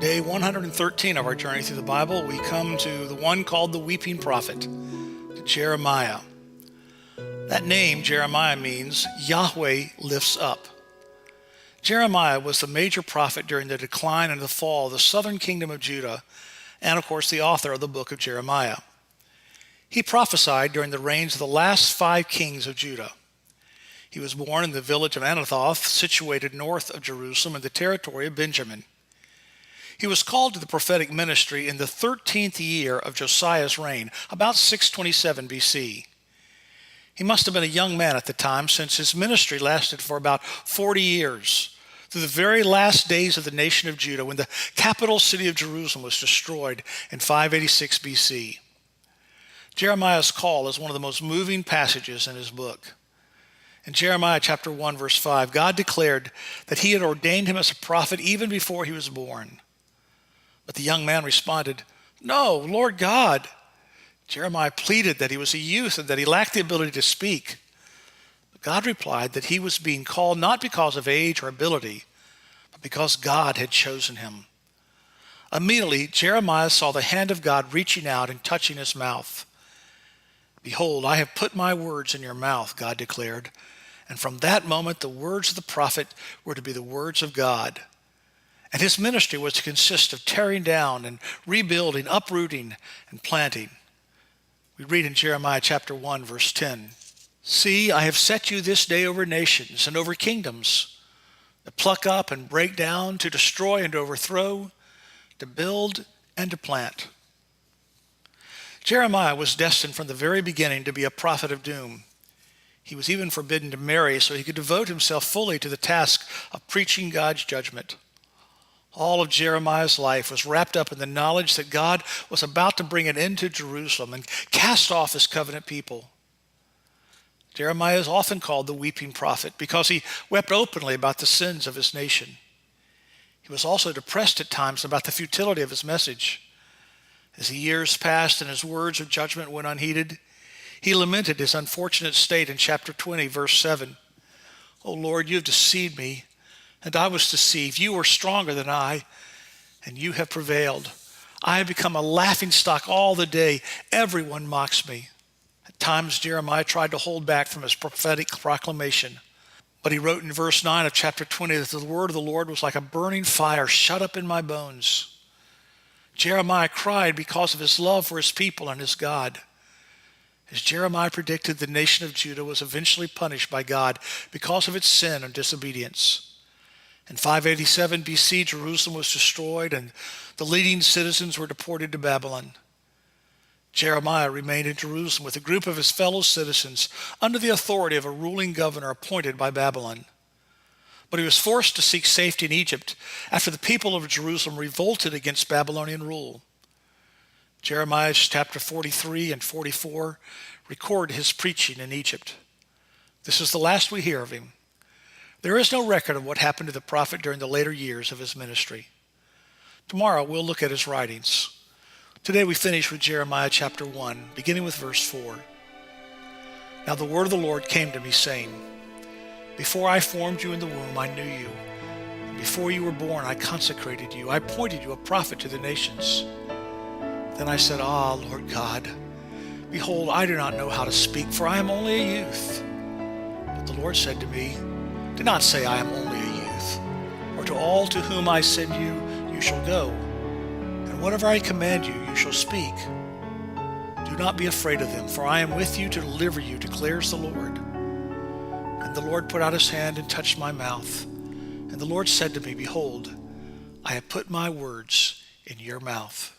Day 113 of our journey through the Bible, we come to the one called the Weeping Prophet, to Jeremiah. That name, Jeremiah, means Yahweh lifts up. Jeremiah was the major prophet during the decline and the fall of the southern kingdom of Judah, and of course the author of the book of Jeremiah. He prophesied during the reigns of the last 5 kings of Judah. He was born in the village of Anathoth, situated north of Jerusalem in the territory of Benjamin. He was called to the prophetic ministry in the 13th year of Josiah's reign, about 627 BC. He must have been a young man at the time, since his ministry lasted for about 40 years, through the very last days of the nation of Judah, when the capital city of Jerusalem was destroyed in 586 BC. Jeremiah's call is one of the most moving passages in his book. In Jeremiah chapter 1, verse 5, God declared that he had ordained him as a prophet even before he was born. But the young man responded, "No, Lord God." Jeremiah pleaded that he was a youth and that he lacked the ability to speak. But God replied that he was being called not because of age or ability, but because God had chosen him. Immediately, Jeremiah saw the hand of God reaching out and touching his mouth. "Behold, I have put my words in your mouth," God declared. And from that moment, the words of the prophet were to be the words of God. And his ministry was to consist of tearing down and rebuilding, uprooting, and planting. We read in Jeremiah chapter 1, verse 10, "See, I have set you this day over nations and over kingdoms, to pluck up and break down, to destroy and to overthrow, to build and to plant." Jeremiah was destined from the very beginning to be a prophet of doom. He was even forbidden to marry so he could devote himself fully to the task of preaching God's judgment. All of Jeremiah's life was wrapped up in the knowledge that God was about to bring an end to Jerusalem and cast off his covenant people. Jeremiah is often called the weeping prophet because he wept openly about the sins of his nation. He was also depressed at times about the futility of his message. As the years passed and his words of judgment went unheeded, he lamented his unfortunate state in chapter 20, verse 7. "O Lord, you have deceived me, and I was deceived. You were stronger than I, and you have prevailed. I have become a laughingstock all the day. Everyone mocks me." At times, Jeremiah tried to hold back from his prophetic proclamation. But he wrote in verse 9 of chapter 20 that the word of the Lord was like a burning fire shut up in my bones. Jeremiah cried because of his love for his people and his God. As Jeremiah predicted, the nation of Judah was eventually punished by God because of its sin and disobedience. In 587 BC, Jerusalem was destroyed and the leading citizens were deported to Babylon. Jeremiah remained in Jerusalem with a group of his fellow citizens under the authority of a ruling governor appointed by Babylon. But he was forced to seek safety in Egypt after the people of Jerusalem revolted against Babylonian rule. Jeremiah chapter 43 and 44 record his preaching in Egypt. This is the last we hear of him. There is no record of what happened to the prophet during the later years of his ministry. Tomorrow we'll look at his writings. Today we finish with Jeremiah chapter 1, beginning with verse 4. "Now the word of the Lord came to me, saying, Before I formed you in the womb, I knew you. And before you were born, I consecrated you. I appointed you a prophet to the nations. Then I said, Ah, Lord God, behold, I do not know how to speak, for I am only a youth. But the Lord said to me, Do not say I am only a youth, or to all to whom I send you, you shall go. And whatever I command you, you shall speak. Do not be afraid of them, for I am with you to deliver you, declares the Lord. And the Lord put out his hand and touched my mouth. And the Lord said to me, Behold, I have put my words in your mouth."